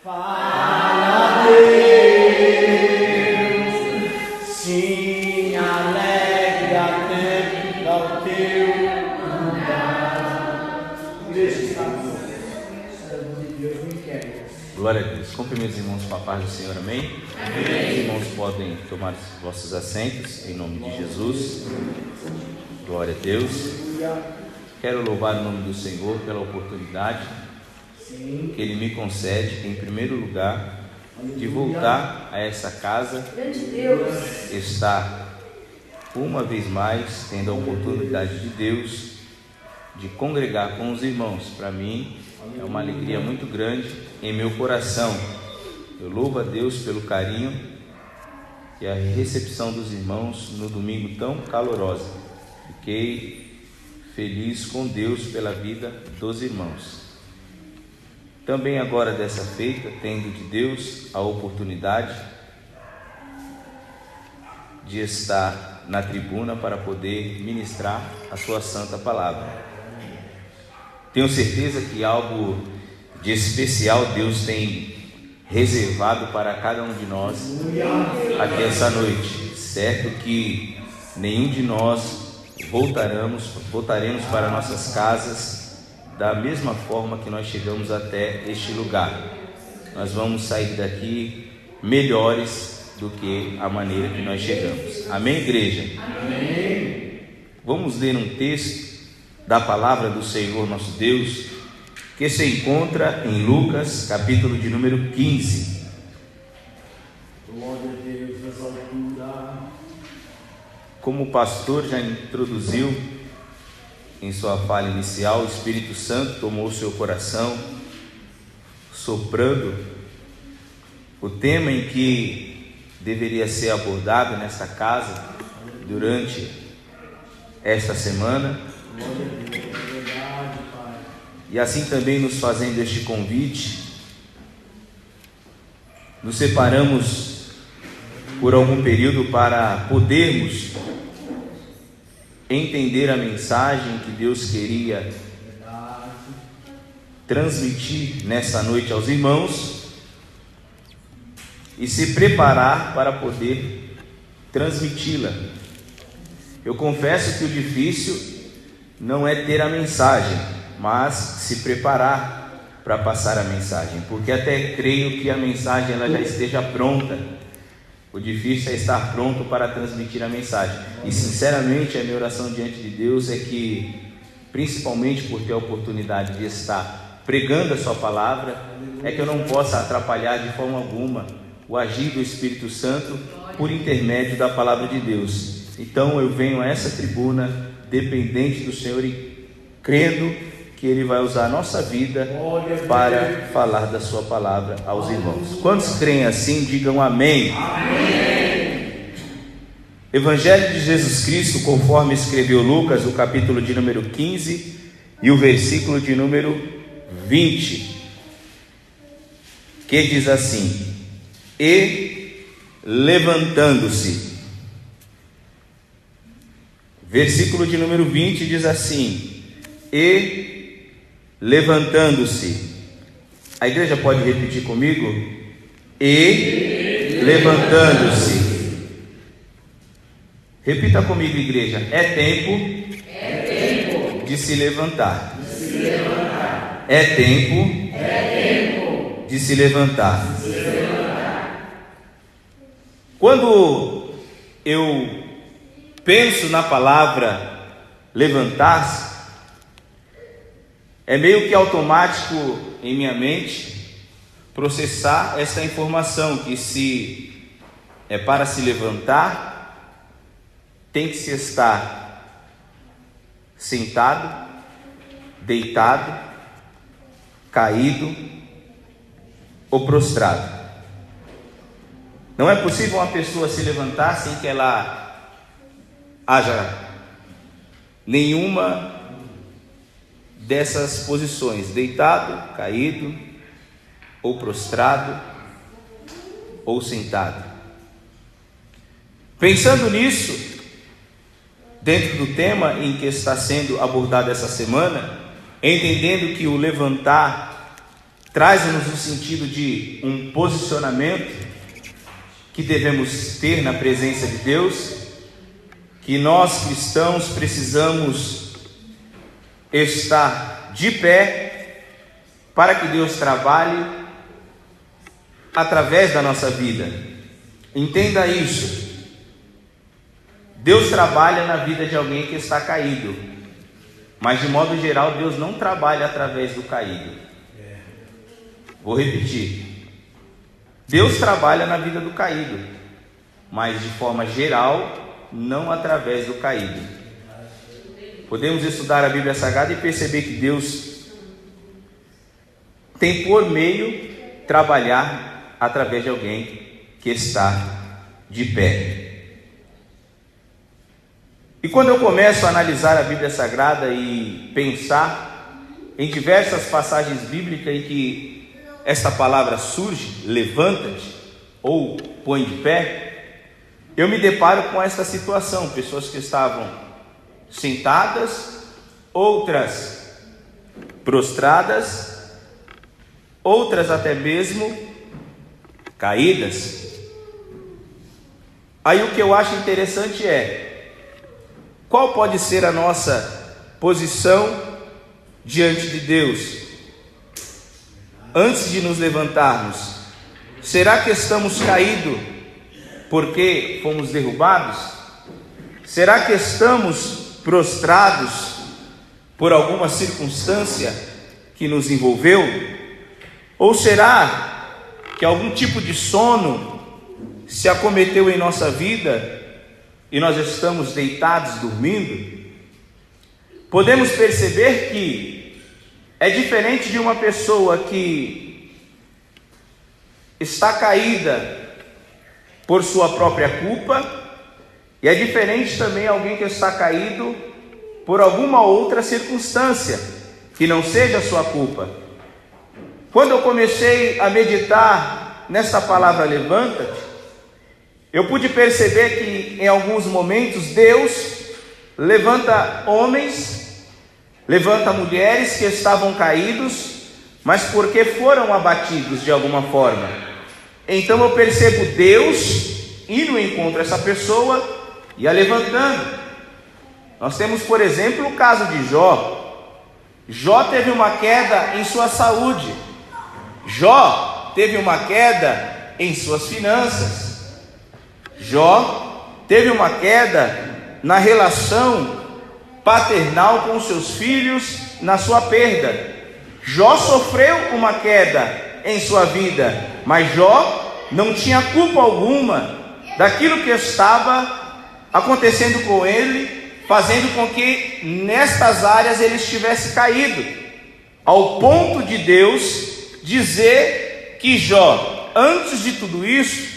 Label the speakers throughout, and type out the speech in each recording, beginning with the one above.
Speaker 1: Fala, Deus, sim, alegra atento ao teu mandado. Igreja está de Deus me quer.
Speaker 2: Glória a Deus. Cumprimento os irmãos com a paz do Senhor, amém? Amém. Os irmãos podem tomar os vossos assentos, em nome de Jesus. Glória a Deus. Quero louvar o nome do Senhor pela oportunidade que Ele me concede, em primeiro lugar, de voltar a essa casa, estar uma vez mais tendo a oportunidade de Deus de congregar com os irmãos. Para mim é uma alegria muito grande em meu coração. Eu louvo a Deus pelo carinho e a recepção dos irmãos no domingo tão calorosa. Fiquei feliz com Deus pela vida dos irmãos. Também agora dessa feita, tendo de Deus a oportunidade de estar na tribuna para poder ministrar a sua santa palavra. Tenho certeza que algo de especial Deus tem reservado para cada um de nós aqui essa noite. Certo que nenhum de nós voltaremos para nossas casas da mesma forma que nós chegamos até este lugar. Nós vamos sair daqui melhores do que a maneira que nós chegamos. Amém, igreja?
Speaker 1: Amém.
Speaker 2: Vamos ler um texto da palavra do Senhor nosso Deus, que se encontra em Lucas, capítulo de número 15.
Speaker 1: Glória a Deus nas alturas.
Speaker 2: Como o pastor já introduziu em sua fala inicial, o Espírito Santo tomou seu coração, soprando o tema em que deveria ser abordado nesta casa durante esta semana. E assim também nos fazendo este convite, nos separamos por algum período para podermos entender a mensagem que Deus queria transmitir nessa noite aos irmãos e se preparar para poder transmiti-la. Eu confesso que o difícil não é ter a mensagem, mas se preparar para passar a mensagem, porque até creio que a mensagem ela já esteja pronta. O difícil é estar pronto para transmitir a mensagem. E sinceramente a minha oração diante de Deus é que, principalmente por ter a oportunidade de estar pregando a sua palavra, é que eu não possa atrapalhar de forma alguma o agir do Espírito Santo por intermédio da palavra de Deus. Então eu venho a essa tribuna dependente do Senhor e crendo que Ele vai usar a nossa vida para falar da sua palavra aos irmãos. Quantos creem assim, digam amém. Amém. Evangelho de Jesus Cristo, conforme escreveu Lucas, o capítulo de número 15 e o versículo de número 20, que diz assim: e levantando-se. Versículo de número 20 diz assim: e levantando-se. A igreja pode repetir comigo? E levantando-se. Repita comigo, igreja. É tempo de se levantar. É tempo de se levantar. Quando eu penso na palavra levantar-se, é meio que automático em minha mente processar essa informação, que se é para se levantar, tem que se estar sentado, deitado, caído ou prostrado. Não é possível uma pessoa se levantar sem que ela haja nenhuma dessas posições: deitado, caído, ou prostrado, ou sentado. Pensando nisso, dentro do tema em que está sendo abordado essa semana, entendendo que o levantar traz-nos o sentido de um posicionamento que devemos ter na presença de Deus, que nós cristãos precisamos estar de pé para que Deus trabalhe através da nossa vida. Entenda isso. Deus trabalha na vida de alguém que está caído, mas de modo geral Deus não trabalha através do caído. Vou repetir. Deus trabalha na vida do caído, mas de forma geral não através do caído. Podemos estudar a Bíblia Sagrada e perceber que Deus tem por meio trabalhar através de alguém que está de pé. E quando eu começo a analisar a Bíblia Sagrada e pensar em diversas passagens bíblicas em que esta palavra surge, levanta-te ou põe de pé, eu me deparo com esta situação: pessoas que estavam sentadas, outras prostradas, outras até mesmo caídas. Aí o que eu acho interessante é: qual pode ser a nossa posição diante de Deus antes de nos levantarmos? Será que estamos caídos porque fomos derrubados? Será que estamos prostrados por alguma circunstância que nos envolveu? Ou será que algum tipo de sono se acometeu em nossa vida e nós estamos deitados dormindo? Podemos perceber que é diferente de uma pessoa que está caída por sua própria culpa, e é diferente também alguém que está caído por alguma outra circunstância que não seja sua culpa. Quando eu comecei a meditar nessa palavra levanta-te, eu pude perceber que em alguns momentos Deus levanta homens, levanta mulheres que estavam caídos, mas porque foram abatidos de alguma forma. Então eu percebo Deus indo ao encontro dessa pessoa e a levantando. Nós temos, por exemplo, o caso de Jó. Jó teve uma queda em sua saúde. Jó teve uma queda em suas finanças. Jó teve uma queda na relação paternal com seus filhos, na sua perda. Jó sofreu uma queda em sua vida, mas Jó não tinha culpa alguma daquilo que estava acontecendo com ele, fazendo com que nestas áreas ele estivesse caído, ao ponto de Deus dizer que Jó, antes de tudo isso,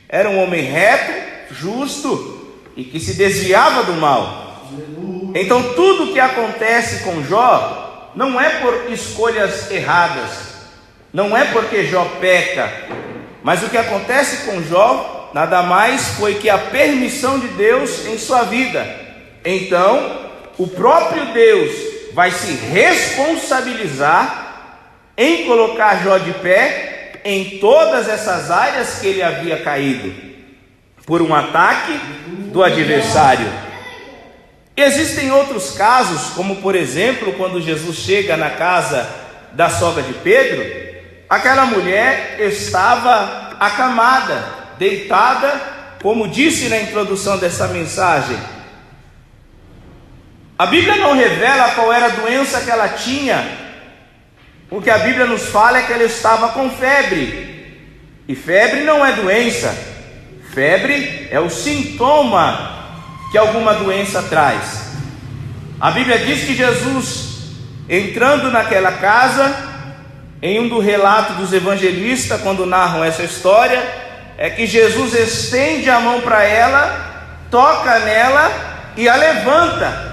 Speaker 2: era um homem reto, justo e que se desviava do mal. Então tudo que acontece com Jó não é por escolhas erradas, não é porque Jó peca, mas o que acontece com Jó nada mais foi que a permissão de Deus em sua vida. Então o próprio Deus vai se responsabilizar em colocar Jó de pé em todas essas áreas que ele havia caído por um ataque do adversário. Existem outros casos, como por exemplo, quando Jesus chega na casa da sogra de Pedro, aquela mulher estava acamada, deitada, como disse na introdução dessa mensagem. A Bíblia não revela qual era a doença que ela tinha. O que a Bíblia nos fala é que ela estava com febre. E febre não é doença. Febre é o sintoma que alguma doença traz. A Bíblia diz que Jesus, entrando naquela casa, em um do relato dos evangelistas, quando narram essa história, é que Jesus estende a mão para ela, toca nela e a levanta.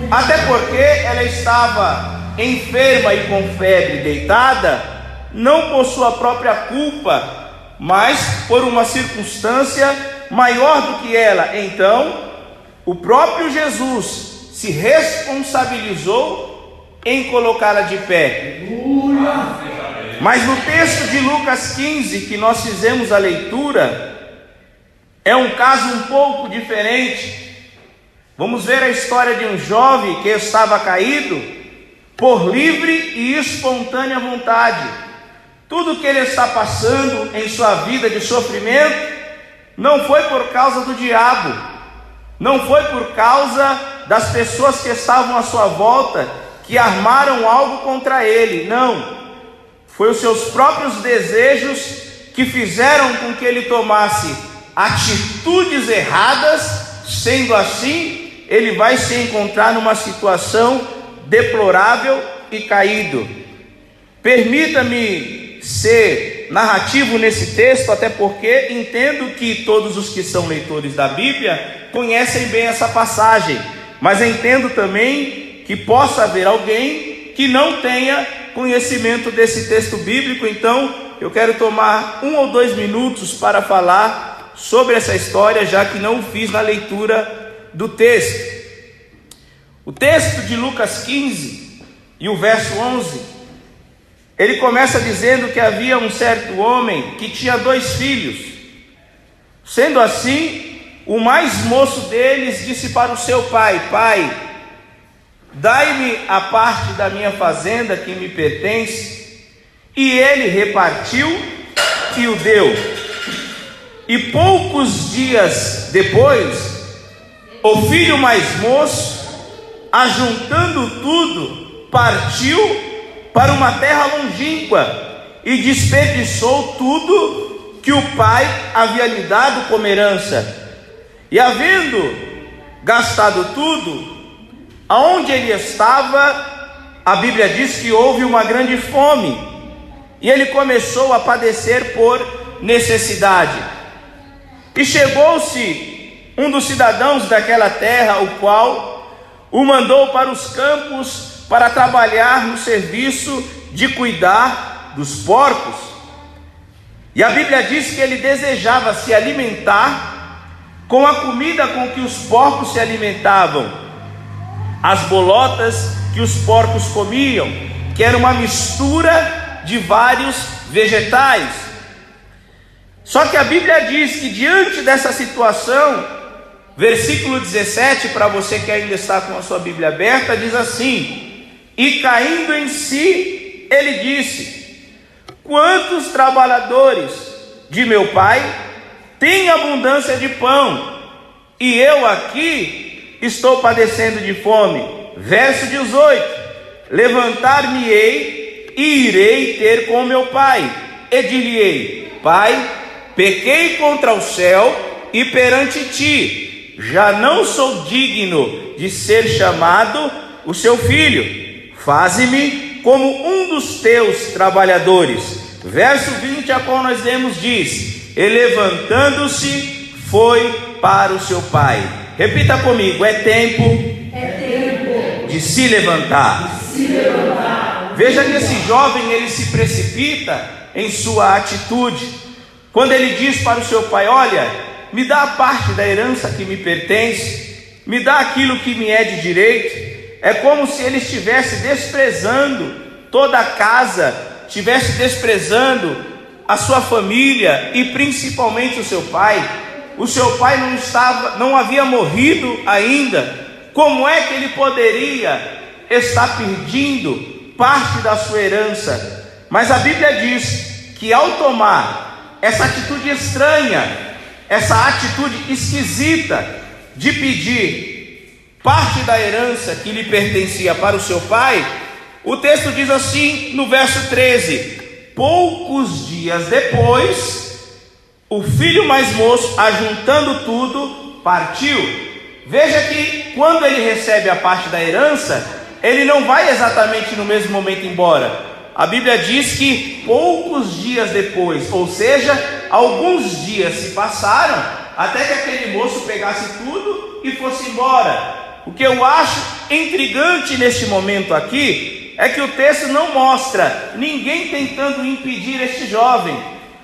Speaker 2: Até porque ela estava enferma e com febre, deitada, não por sua própria culpa, mas por uma circunstância maior do que ela. Então o próprio Jesus se responsabilizou em colocá-la de pé. Mas no texto de Lucas 15, que nós fizemos a leitura, é um caso um pouco diferente. Vamos ver a história de um jovem que estava caído por livre e espontânea vontade. Tudo que ele está passando em sua vida de sofrimento não foi por causa do diabo, não foi por causa das pessoas que estavam à sua volta, que armaram algo contra ele, não. Foi os seus próprios desejos que fizeram com que ele tomasse atitudes erradas. Sendo assim, ele vai se encontrar numa situação deplorável e caído. Permita-me ser narrativo nesse texto, até porque entendo que todos os que são leitores da Bíblia conhecem bem essa passagem, mas entendo também que possa haver alguém que não tenha conhecimento desse texto bíblico. Então eu quero tomar 1 ou 2 minutos para falar sobre essa história, já que não o fiz na leitura do texto. O texto de Lucas 15 e o verso 11, ele começa dizendo que havia um certo homem que tinha 2 filhos. Sendo assim, o mais moço deles disse para o seu pai: Pai, dai-me a parte da minha fazenda que me pertence. E ele repartiu e o deu. E poucos dias depois, o filho mais moço, ajuntando tudo, partiu para uma terra longínqua e desperdiçou tudo que o pai havia lhe dado como herança. E havendo gastado tudo, aonde ele estava, a Bíblia diz que houve uma grande fome, e ele começou a padecer por necessidade. E chegou-se um dos cidadãos daquela terra, o qual o mandou para os campos para trabalhar no serviço de cuidar dos porcos. E a Bíblia diz que ele desejava se alimentar com a comida com que os porcos se alimentavam, as bolotas que os porcos comiam, que era uma mistura de vários vegetais. Só que a Bíblia diz que diante dessa situação, versículo 17, para você que ainda está com a sua Bíblia aberta, diz assim: e caindo em si, ele disse: quantos trabalhadores de meu pai têm abundância de pão, e eu aqui estou padecendo de fome. Verso 18: levantar-me-ei e irei ter com meu pai, e dir-lhe-ei: Pai, pequei contra o céu e perante ti, já não sou digno de ser chamado o seu filho, faze-me como um dos teus trabalhadores. Verso 20, a qual nós lemos, diz: e levantando-se, foi para o seu pai. Repita comigo: é tempo de se levantar. Veja que esse jovem, ele se precipita em sua atitude, quando ele diz para o seu pai: olha, me dá a parte da herança que me pertence, me dá aquilo que me é de direito. É como se ele estivesse desprezando toda a casa, estivesse desprezando a sua família e principalmente o seu pai. O seu pai não havia morrido ainda. Como é que ele poderia estar pedindo parte da sua herança? Mas a Bíblia diz que ao tomar essa atitude estranha, essa atitude esquisita de pedir parte da herança que lhe pertencia para o seu pai, o texto diz assim no verso 13: poucos dias depois, o filho mais moço, ajuntando tudo, partiu. Veja que quando ele recebe a parte da herança, ele não vai exatamente no mesmo momento embora. A Bíblia diz que poucos dias depois, ou seja, alguns dias se passaram até que aquele moço pegasse tudo e fosse embora. O que eu acho intrigante neste momento aqui é que o texto não mostra ninguém tentando impedir este jovem.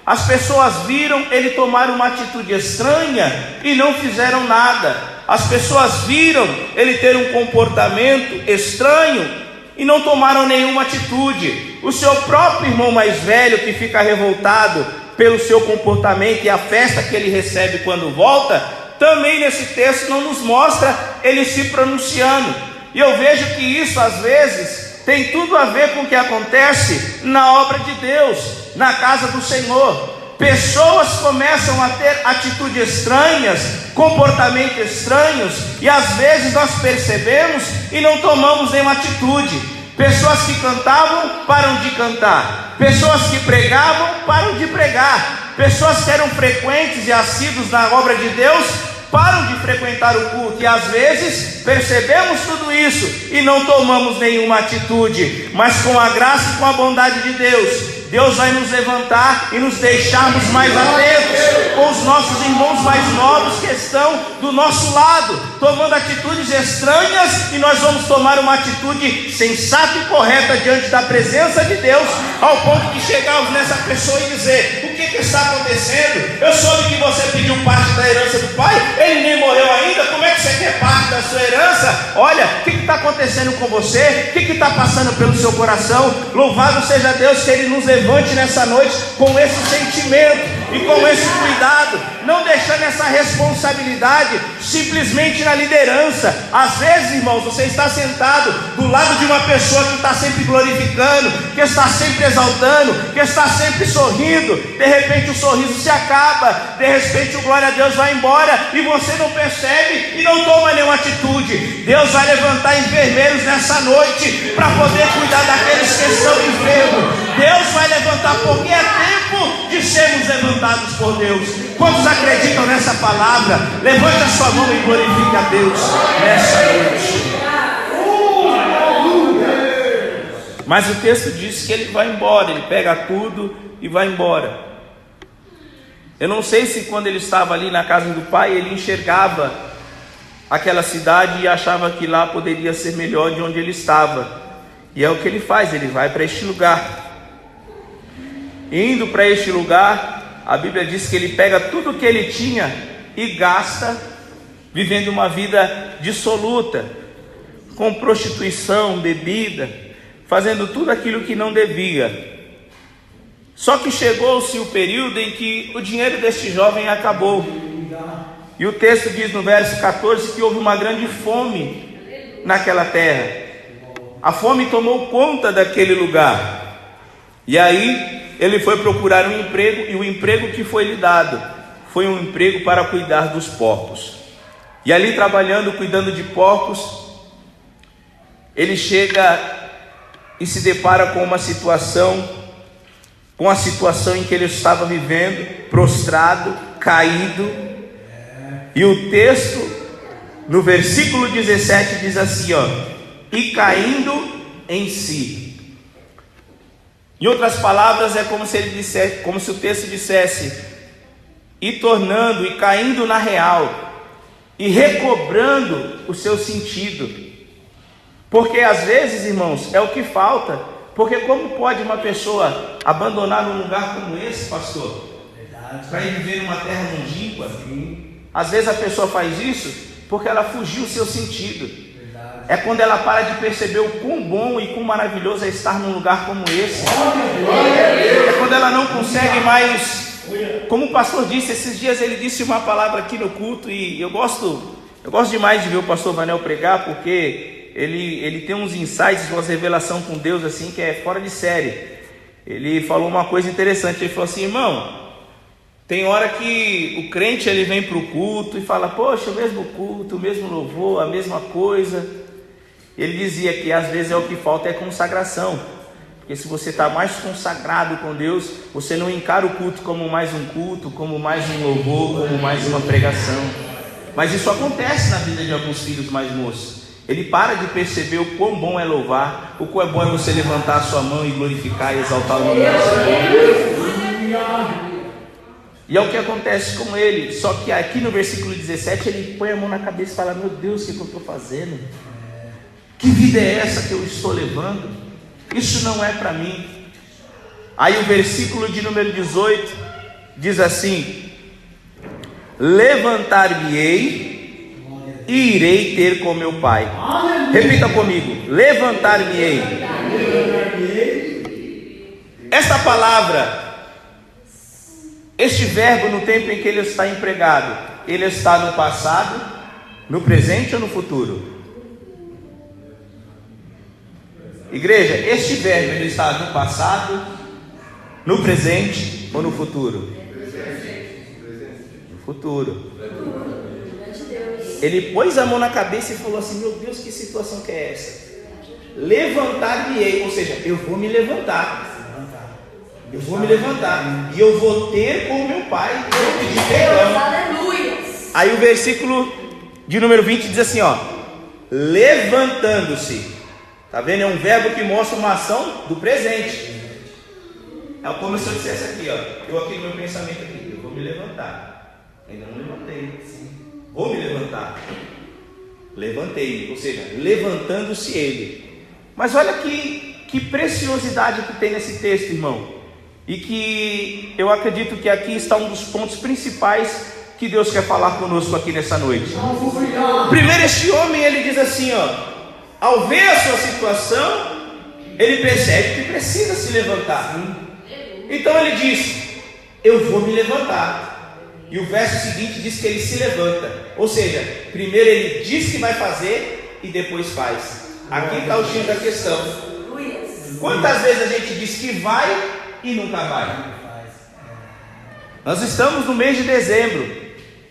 Speaker 2: As pessoas viram ele tomar uma atitude estranha e não fizeram nada. As pessoas viram ele ter um comportamento estranho e não tomaram nenhuma atitude. o seu próprio irmão mais velho, que fica revoltado pelo seu comportamento e a festa que ele recebe quando volta, também nesse texto não nos mostra ele se pronunciando. E eu vejo que isso às vezes tem tudo a ver com o que acontece na obra de Deus, na casa do Senhor. Pessoas começam a ter atitudes estranhas, comportamentos estranhos, e às vezes nós percebemos e não tomamos nenhuma atitude. Pessoas que cantavam param de cantar, pessoas que pregavam param de pregar, pessoas que eram frequentes e assíduos na obra de Deus param de frequentar o culto, e às vezes percebemos tudo isso e não tomamos nenhuma atitude. Mas com a graça e com a bondade de Deus vai nos levantar e nos deixarmos mais atentos com os nossos irmãos mais novos que estão do nosso lado, tomando atitudes estranhas, e nós vamos tomar uma atitude sensata e correta diante da presença de Deus, ao ponto de chegarmos nessa pessoa e dizer: o que está acontecendo? Eu soube que você pediu parte da herança do pai, ele nem morreu ainda, como é que você quer parte da sua herança? Olha, o que está acontecendo com você? O que está passando pelo seu coração? Louvado seja Deus, que Ele nos levante nessa noite com esse sentimento e com esse cuidado, não deixando essa responsabilidade simplesmente na liderança. Às vezes, irmãos, você está sentado do lado de uma pessoa que está sempre glorificando, que está sempre exaltando, que está sempre sorrindo. De repente o sorriso se acaba, de repente o glória a Deus vai embora e você não percebe e não toma nenhuma atitude. Deus vai levantar enfermeiros nessa noite para poder cuidar daqueles que estão enfermos. Deus vai levantar, porque é tempo de sermos levantados por Deus. Quantos acreditam nessa palavra? Levante a sua mão e glorifique a Deus nessa noite. Mas o texto diz que ele vai embora, ele pega tudo e vai embora. Eu não sei se quando ele estava ali na casa do pai, ele enxergava aquela cidade e achava que lá poderia ser melhor de onde ele estava. E é o que ele faz, ele vai para este lugar. Indo para este lugar, a Bíblia diz que ele pega tudo que ele tinha e gasta, vivendo uma vida dissoluta, com prostituição, bebida, fazendo tudo aquilo que não devia. Só que chegou-se o período em que o dinheiro deste jovem acabou. E o texto diz no verso 14 que houve uma grande fome naquela terra. A fome tomou conta daquele lugar. E aí ele foi procurar um emprego, e o emprego que foi lhe dado foi um emprego para cuidar dos porcos. E ali, trabalhando, cuidando de porcos, ele chega e se depara com a situação em que ele estava vivendo, prostrado, caído. E o texto, no versículo 17, diz assim, e caindo em si. Em outras palavras, é como se ele dissesse, como se o texto dissesse, e tornando e caindo na real, e recobrando o seu sentido. Porque às vezes, irmãos, é o que falta. Porque como pode uma pessoa abandonar um lugar como esse, pastor, para ir viver numa terra longínqua? Às vezes a pessoa faz isso porque ela fugiu o seu sentido. É quando ela para de perceber o quão bom e quão maravilhoso é estar num lugar como esse. É quando ela não consegue mais. Como o pastor disse, esses dias ele disse uma palavra aqui no culto, e eu gosto demais de ver o pastor Vanel pregar, porque ele tem uns insights, uma revelação com Deus assim, que é fora de série. Ele falou uma coisa interessante, ele falou assim: irmão, tem hora que o crente ele vem para o culto e fala, poxa, o mesmo culto, o mesmo louvor, a mesma coisa. Ele dizia que às vezes o que falta é consagração, porque se você está mais consagrado com Deus, você não encara o culto como mais um culto, como mais um louvor, como mais uma pregação. Mas isso acontece na vida de alguns filhos mais moços. Ele para de perceber o quão bom é louvar, o quão é bom é você levantar a sua mão e glorificar e exaltar o nome do Senhor. E é o que acontece com ele. Só que aqui no versículo 17 ele põe a mão na cabeça e fala: meu Deus, o que eu estou fazendo? Que vida é essa que eu estou levando? Isso não é para mim. Aí o versículo de número 18 diz assim: levantar-me-ei e irei ter com meu pai. Repita comigo: levantar-me-ei Esta palavra, este verbo, no tempo em que ele está empregado, ele está no passado, no presente ou no futuro? Igreja, este verbo, ele está no passado, no presente ou no futuro? No futuro. Ele pôs a mão na cabeça e falou assim: meu Deus, que situação que é essa? Levantar-me-ei, ou seja, eu vou me levantar. Eu vou me levantar e eu vou ter com o meu pai, eu vou pedir perdão. Aí o versículo de número 20 diz assim, ó: levantando-se. Tá vendo? É um verbo que mostra uma ação do presente. É como se eu dissesse aqui, ó, eu aqui no meu pensamento aqui, eu vou me levantar. Ainda não levantei. Vou me levantar. Levantei, ou seja, levantando-se ele. Mas olha que preciosidade que tem nesse texto, irmão. E que eu acredito que aqui está um dos pontos principais que Deus quer falar conosco aqui nessa noite. Primeiro, este homem, ele diz assim, ó, ao ver a sua situação, ele percebe que precisa se levantar. Então ele diz: eu vou me levantar. E o verso seguinte diz que ele se levanta. Ou seja, primeiro ele diz que vai fazer e depois faz. Aqui está o X da questão. Quantas vezes a gente diz que vai e nunca vai? Nós estamos no mês de dezembro.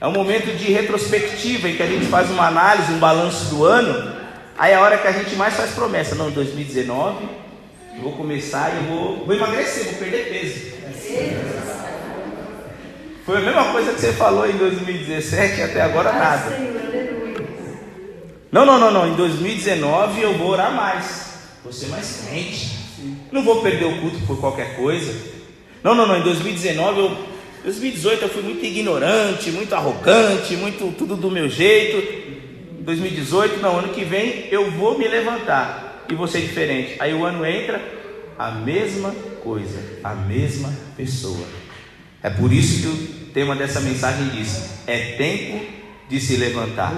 Speaker 2: É um momento de retrospectiva em que a gente faz uma análise, um balanço do ano. Aí é a hora que a gente mais faz promessa. Não, em 2019 eu vou começar e vou emagrecer, vou perder peso. Foi a mesma coisa que você falou em 2017 e até agora nada. Não, em 2019 eu vou orar mais, vou ser mais crente, não vou perder o culto por qualquer coisa. Não, em 2018 eu fui muito ignorante, muito arrogante, muito tudo do meu jeito. 2018, não, ano que vem eu vou me levantar e vou ser diferente. Aí o ano entra, a mesma coisa, a mesma pessoa. É por isso que o tema dessa mensagem diz: é tempo de se levantar.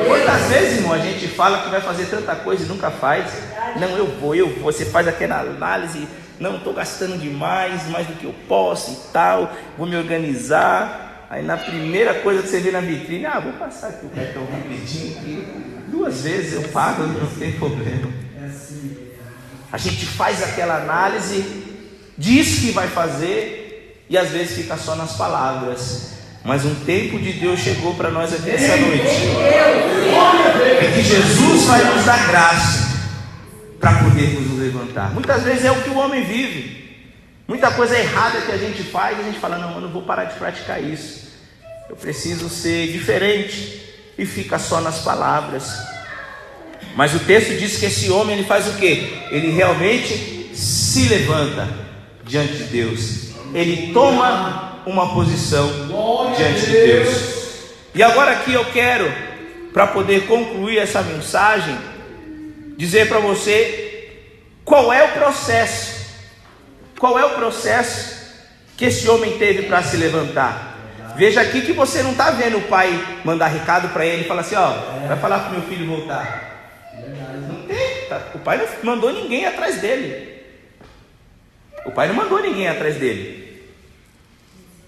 Speaker 2: Quantas vezes, irmão, a gente fala que vai fazer tanta coisa e nunca faz? Não, eu vou, você faz aquela análise, não, estou gastando demais, mais do que eu posso e tal, vou me organizar. Aí na primeira coisa que você vê na vitrine, vou passar aqui o cartão rapidinho, aqui 2 vezes eu pago, não tem problema. A gente faz aquela análise, diz que vai fazer e às vezes fica só nas palavras. Mas um tempo de Deus chegou para nós aqui essa noite, é que Jesus vai nos dar graça para podermos nos levantar. Muitas vezes é o que o homem vive. Muita coisa errada que a gente faz e a gente fala: não, eu não vou parar de praticar isso, eu preciso ser diferente, e fica só nas palavras. Mas o texto diz que esse homem, ele faz o quê? Ele realmente se levanta diante de Deus, ele toma uma posição diante de Deus. E agora aqui eu quero, para poder concluir essa mensagem, dizer para você qual é o processo. Qual é o processo que esse homem teve para se levantar? Veja aqui que você não está vendo o pai mandar recado para ele e falar assim: vai falar para o meu filho voltar. Não tem, tá? O pai não mandou ninguém atrás dele. O pai não mandou ninguém atrás dele.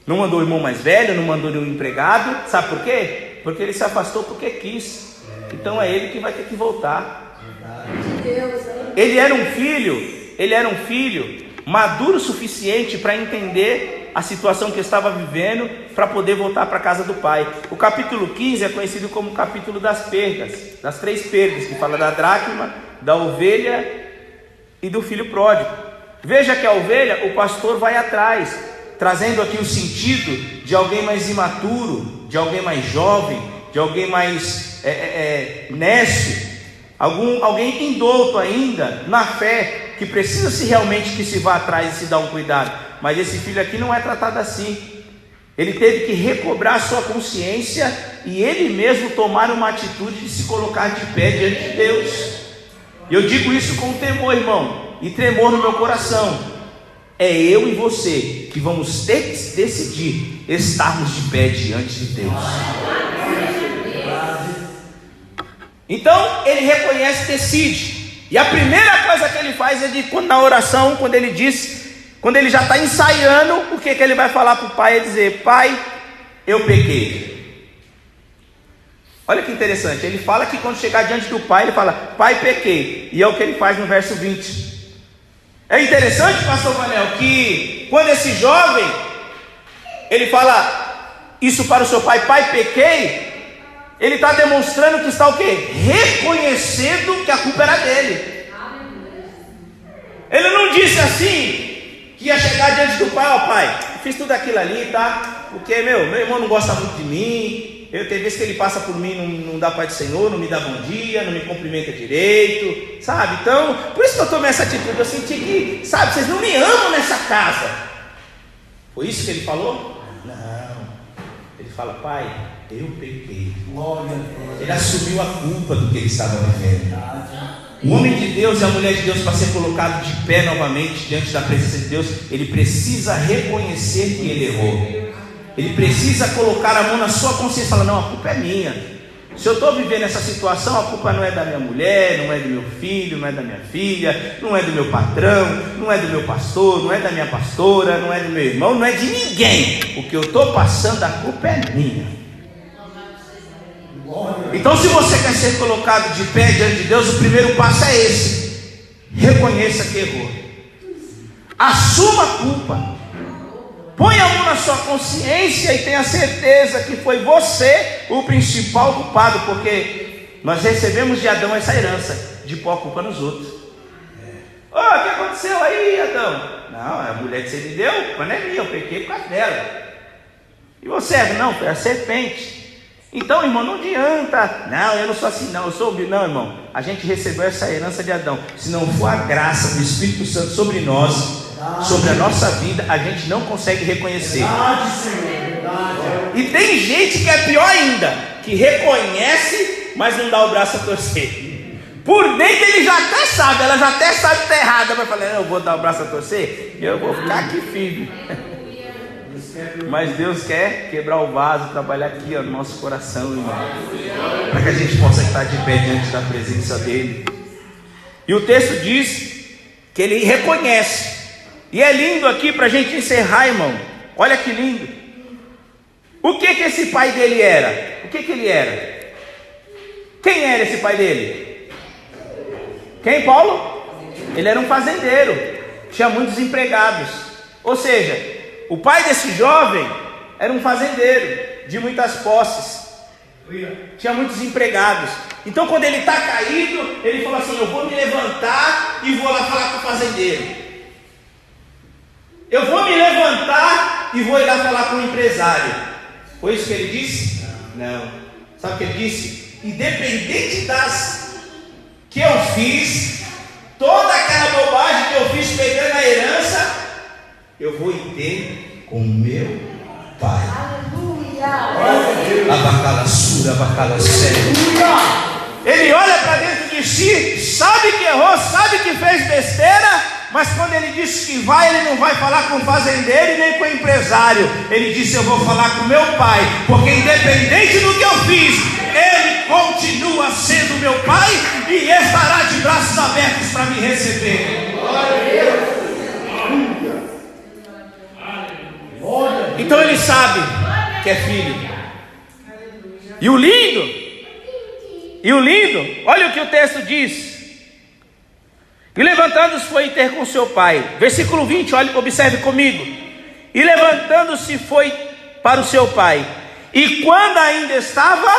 Speaker 2: Não mandou o irmão mais velho, não mandou nenhum empregado. Sabe por quê? Porque ele se afastou porque quis. Então é ele que vai ter que voltar. Ele era um filho maduro o suficiente para entender a situação que estava vivendo, para poder voltar para a casa do pai. O capítulo 15 é conhecido como o capítulo das perdas, das 3 perdas, que fala da dracma, da ovelha e do filho pródigo. Veja que a ovelha, o pastor vai atrás, trazendo aqui o sentido de alguém mais imaturo, de alguém mais jovem, de alguém mais nécio, alguém indouto ainda na fé, que precisa realmente que se vá atrás e se dá um cuidado. Mas esse filho aqui não é tratado assim. Ele teve que recobrar sua consciência e ele mesmo tomar uma atitude de se colocar de pé diante de Deus. Eu digo isso com temor, irmão, e tremor no meu coração. É eu e você que vamos ter que decidir estarmos de pé diante de Deus. Então ele reconhece, decide. E a primeira coisa que ele faz é na oração, quando ele diz: Quando ele já está ensaiando, o que ele vai falar para o pai? É dizer: pai, eu pequei. Olha que interessante, ele fala que quando chegar diante do pai, ele fala: pai, pequei. E é o que ele faz no verso 20. É interessante, pastor Vanel, que quando esse jovem, ele fala isso para o seu pai: pai, pequei, ele está demonstrando que está o quê? Reconhecendo que a culpa era dele. Ele não disse assim, que ia chegar diante do pai: ó pai, fiz tudo aquilo ali, tá? Porque meu irmão não gosta muito de mim. Tem vezes que ele passa por mim, não dá paz do Senhor, não me dá bom dia, não me cumprimenta direito, sabe? Então, por isso que eu tomei essa atitude. Eu senti que, sabe, vocês não me amam nessa casa. Foi isso que ele falou? Não. Ele fala: pai, eu pequei. Ele assumiu a culpa do que ele estava vivendo. O homem de Deus e a mulher de Deus, para ser colocado de pé novamente diante da presença de Deus, ele precisa reconhecer que ele errou. Ele precisa colocar a mão na sua consciência e falar: não, a culpa é minha. Se eu estou vivendo essa situação, a culpa não é da minha mulher, não é do meu filho, não é da minha filha, não é do meu patrão, não é do meu pastor, não é da minha pastora, não é do meu irmão, não é de ninguém. O que eu estou passando, a culpa é minha. Então, se você quer ser colocado de pé diante de Deus, o primeiro passo é esse: reconheça que errou, assuma a culpa, ponha a mão na sua consciência e tenha certeza que foi você o principal culpado, porque nós recebemos de Adão essa herança de pôr a culpa nos outros. O que aconteceu aí, Adão? Não, a mulher que você me deu, mas não é minha, eu pequei por causa dela. E você? Não, foi a serpente. Então, irmão, não adianta. Não, eu não sou assim, não, eu sou. Não, irmão, a gente recebeu essa herança de Adão. Se não for a graça do Espírito Santo sobre nós, sobre a nossa vida, a gente não consegue reconhecer. E tem gente que é pior ainda, que reconhece, mas não dá o braço a torcer. Por dentro ele já até sabe, ela já até sabe que está errada, vai falar: eu vou dar o braço a torcer, eu vou ficar aqui firme. Mas Deus quer quebrar o vaso, trabalhar aqui no nosso coração, irmão, para que a gente possa estar de pé diante da presença dele. E o texto diz que ele reconhece. E é lindo aqui para a gente encerrar, irmão. Olha que lindo. O que esse pai dele era? O que ele era? Quem era esse pai dele? Quem, Paulo? Ele era um fazendeiro, tinha muitos empregados. Ou seja, o pai desse jovem era um fazendeiro de muitas posses, tinha muitos empregados. Então, quando ele está caído, ele falou assim: eu vou me levantar e vou lá falar com o fazendeiro. Eu vou me levantar e vou ir lá falar com o empresário. Foi isso que ele disse? Não. Sabe o que ele disse? Independente das que eu fiz, toda aquela bobagem que eu fiz pegando a herança, eu vou ter com meu pai. Abacalassura, abacalassura. Ele olha para dentro de si, sabe que errou, sabe que fez besteira, mas quando ele disse que vai, ele não vai falar com o fazendeiro e nem com o empresário. Ele disse: eu vou falar com meu pai, porque independente do que eu fiz, ele continua sendo meu pai e estará de braços abertos para me receber. Glória a Deus. Então ele sabe que é filho. E o lindo, olha o que o texto diz: e levantando-se foi ter com seu pai. Versículo 20, olha, observe comigo. E levantando-se foi para o seu pai. E quando ainda estava,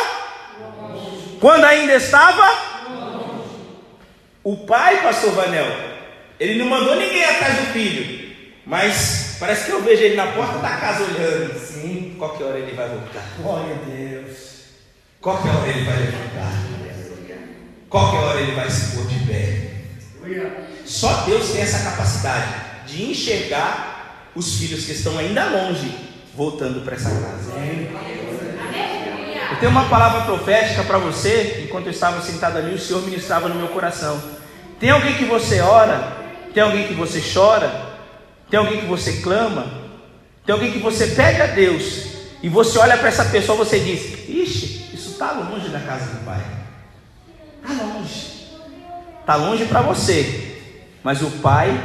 Speaker 2: o pai, pastor Vanel, ele não mandou ninguém atrás do filho, mas parece que eu vejo ele na porta da casa olhando. Sim, qualquer hora ele vai voltar. Glória a Deus. Qualquer hora ele vai levantar. Qualquer hora ele vai se pôr de pé. Só Deus tem essa capacidade de enxergar os filhos que estão ainda longe, voltando para essa casa. Eu tenho uma palavra profética para você. Enquanto eu estava sentado ali, o Senhor ministrava no meu coração. Tem alguém que você ora? Tem alguém que você chora? Tem alguém que você clama? Tem alguém que você pede a Deus e você olha para essa pessoa e você diz: ixi, isso está longe da casa do Pai. Está longe. Está longe para você, mas o Pai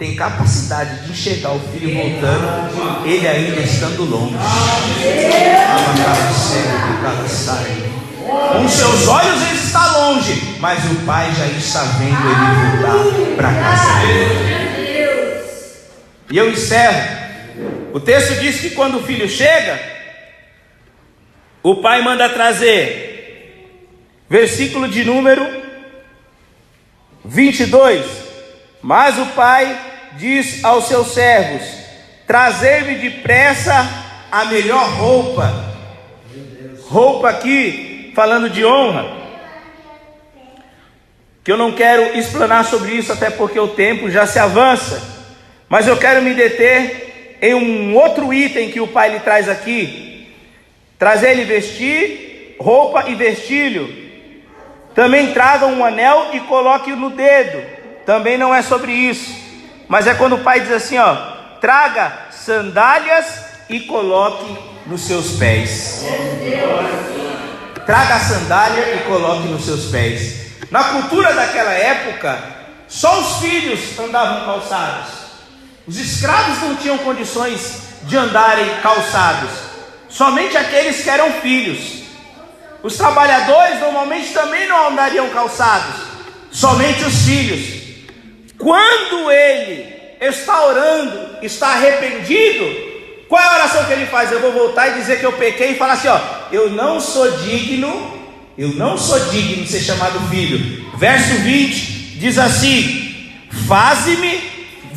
Speaker 2: tem capacidade de enxergar o filho voltando, ele ainda estando longe. Com seus olhos ele está longe, mas o pai já está vendo ele voltar para casa dele. E eu encerro. O texto diz que quando o filho chega, o pai manda trazer, versículo de número 22. Mas o pai diz aos seus servos: trazei-me depressa a melhor roupa. Roupa aqui, falando de honra, que eu não quero explanar sobre isso, até porque o tempo já se avança, mas eu quero me deter em um outro item que o pai lhe traz aqui: trazer-lhe vestir, roupa e vestilho. Também tragam um anel e coloque-o no dedo. Também não é sobre isso, mas é quando o pai diz assim, ó: traga sandálias e coloque nos seus pés. Traga a sandália e coloque nos seus pés. Na cultura daquela época, só os filhos andavam calçados. Os escravos não tinham condições de andarem calçados, somente aqueles que eram filhos. Os trabalhadores normalmente também não andariam calçados, somente os filhos. Quando ele está orando, está arrependido, qual é a oração que ele faz? Eu vou voltar e dizer que eu pequei e falar assim, ó: eu não sou digno de ser chamado filho. Verso 20 diz assim: faze-me,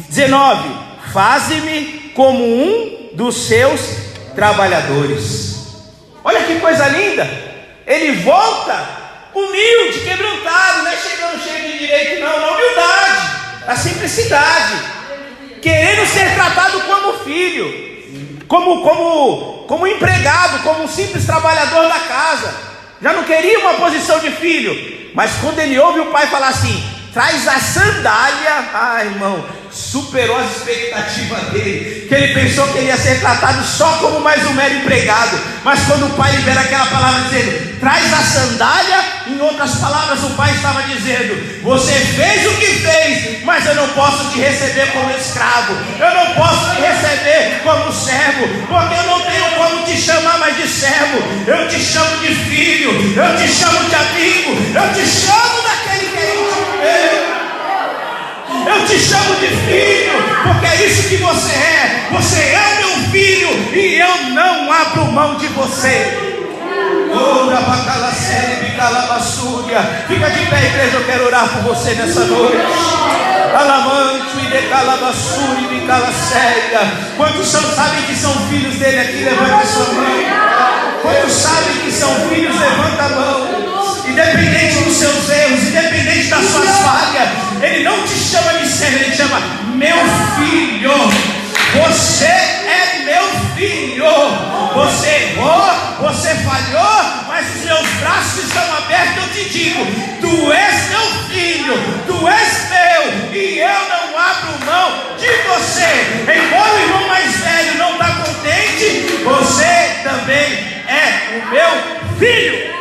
Speaker 2: 19, faze-me como um dos seus trabalhadores. Olha que coisa linda. Ele volta humilde, quebrantado, não é chegando cheio de direito, não, na humildade, na simplicidade, querendo ser tratado como filho, como empregado, como um simples trabalhador da casa. Já não queria uma posição de filho, mas quando ele ouve o pai falar assim: traz a sandália, irmão, superou as expectativas dele, que ele pensou que ele ia ser tratado só como mais um mero empregado. Mas quando o pai libera aquela palavra dizendo: traz a sandália, em outras palavras o pai estava dizendo: você fez o que fez, mas eu não posso te receber como escravo, eu não posso te receber como servo, porque eu não tenho como te chamar mais de servo, eu te chamo de filho, eu te chamo de amigo, eu te chamo daquele que é íntimo meu. Eu te chamo de filho, porque é isso que você é. Você é meu filho e eu não abro mão de você. Fica de pé, igreja, eu quero orar por você nessa noite. Quantos sabem que são filhos dele aqui? Levanta a sua mão. Quantos sabem que são filhos? Levanta a mão. Independente dos seus erros, independente das suas falhas, ele não te chama de servo, ele te chama meu filho. Você é meu filho. Você errou, você falhou, mas os meus braços estão abertos. Eu te digo: tu és meu filho, tu és meu, e eu não abro mão de você. Embora o irmão mais velho não está contente, você também é o meu filho.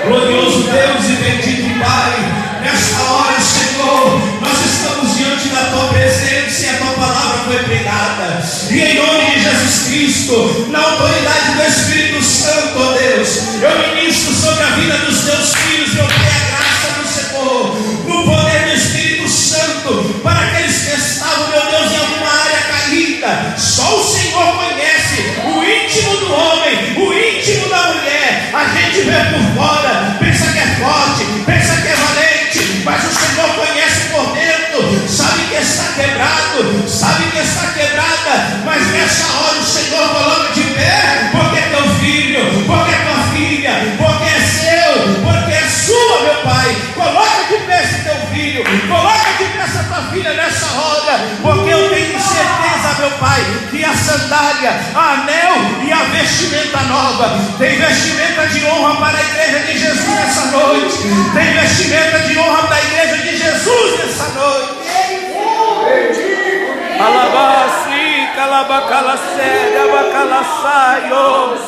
Speaker 2: Glorioso Deus e bendito Pai, nesta hora, Senhor, nós estamos diante da Tua presença e a Tua palavra foi pregada, e em nome de Jesus Cristo, na autoridade do Espírito Santo, ó Deus, eu ministro sobre a vida dos Teus filhos, meu Pai, a graça do Senhor, no poder do Espírito Santo, para aqueles que estavam, meu Deus, em alguma área caída. Só o Senhor conhece o íntimo do homem, o íntimo da mulher. A gente vê por fora, pensa que é forte, pensa que é valente, mas o Senhor conhece por dentro, sabe que está quebrado, sabe que está quebrada, mas nessa hora o Senhor coloca de pé, porque é teu filho, porque é tua filha, porque é seu, porque é sua, meu Pai. Coloca de pé esse teu filho, coloca de pé essa tua filha nessa hora, porque eu tenho certeza, meu Pai, que a sandália, a anel e a vestimenta nova, tem vestimenta de honra para a igreja de Jesus nessa noite, tem vestimenta de honra para a igreja de Jesus nessa noite. Alabasi, calabacalaséria, abacalassaios.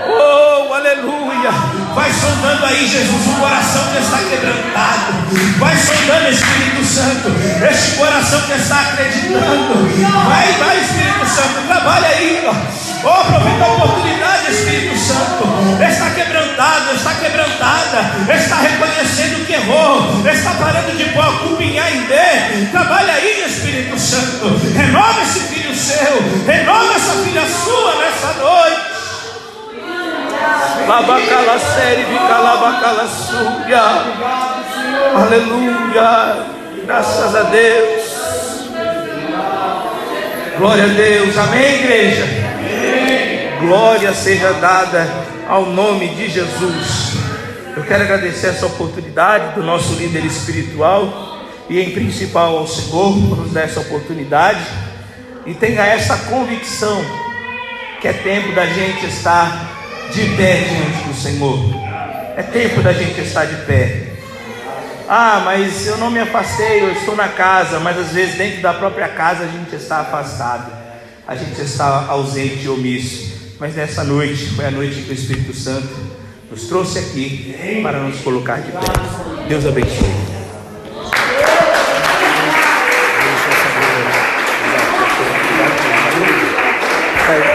Speaker 2: Oh, aleluia. Vai sondando aí, Jesus, o coração que está quebrantado. Vai sondando, Espírito Santo, este coração que está acreditando. Vai, Espírito Santo, trabalha aí, ó. Aproveita a oportunidade, Espírito Santo. Está quebrantado, está quebrantada, está reconhecendo que errou, está parando de pôr a culpa em A e D. Trabalha aí, Espírito Santo. Renova esse filho seu, renova essa filha sua nessa noite. Labacala série, vicalabacala súbia. Aleluia. Graças a Deus. Glória a Deus. Amém, igreja. Glória seja dada ao nome de Jesus. Eu quero agradecer essa oportunidade do nosso líder espiritual e em principal ao Senhor por nos dar essa oportunidade. E tenha essa convicção que é tempo da gente estar de pé diante do Senhor. É tempo da gente estar de pé. Ah, mas eu não me afastei, eu estou na casa. Mas às vezes dentro da própria casa a gente está afastado, a gente está ausente e omisso. Mas nessa noite foi a noite que o Espírito Santo nos trouxe aqui para nos colocar de pé. Deus abençoe.
Speaker 3: Vai.